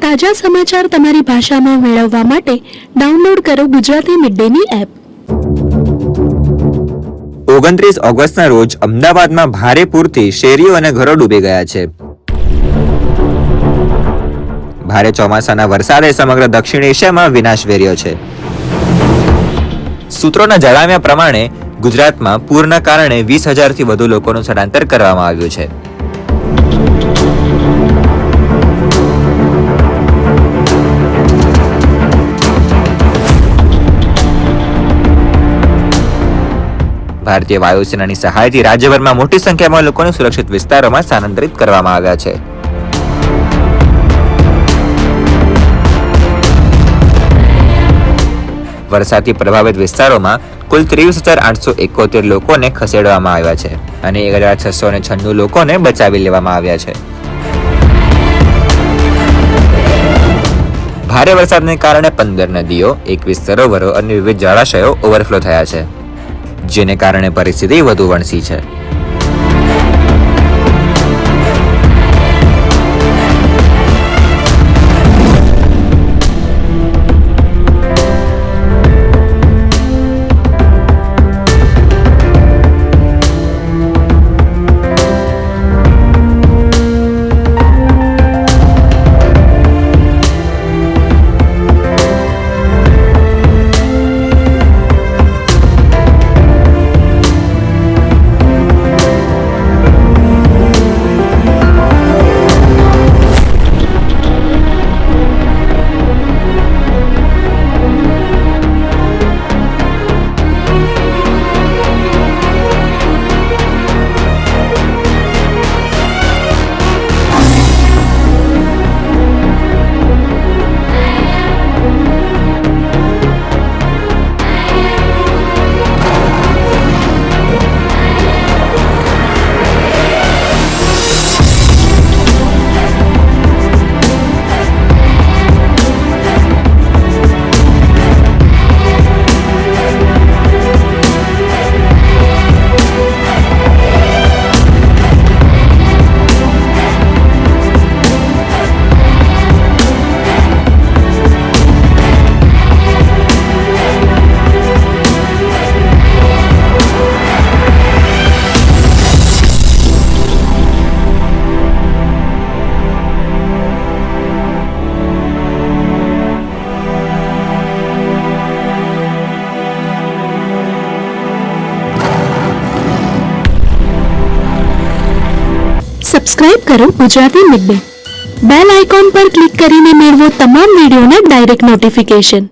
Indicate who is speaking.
Speaker 1: તાજા સમાચાર તમારી ભાષામાં મેળવવા માટે ડાઉનલોડ કરો ગુજરાતી મિડ ડેની એપ।
Speaker 2: 29 ઓગસ્ટના રોજ અમદાવાદમાં ભારે પૂરથી શેરીઓ અને ઘરો ડૂબી ગયા છે। ભારે ચોમાસાના વરસાદે સમગ્ર દક્ષિણ એશિયામાં વિનાશ વેર્યો છે। સૂત્રોના જણાવ્યા પ્રમાણે ગુજરાતમાં પૂરના કારણે 20,000થી વધુ લોકોનું સ્થળાંતર કરવામાં આવ્યું છે। ભારતીય વાયુસેનાની સહાયથી રાજ્યભરમાં મોટી સંખ્યામાં લોકોને સુરક્ષિત વિસ્તારોમાં સ્થાનાંતરિત કરવામાં આવ્યા છે। વરસાદથી પ્રભાવિત વિસ્તારોમાં કુલ 23,871 લોકોને ખસેડવામાં આવ્યા છે અને 1,696 લોકોને બચાવી લેવામાં આવ્યા છે। ભારે વરસાદને કારણે 15 નદીઓ, 21 સરોવરો અને વિવિધ જળાશયો ઓવરફ્લો થયા છે, જેને કારણે પરિસ્થિતિ વધુ વણસી છે।
Speaker 1: સબસ્ક્રાઇબ કરો Gujarati mid day. Bell icon પર ક્લિક કરીને મેળવો તમામ વિડીયોના ડાયરેક્ટ નોટિફિકેશન।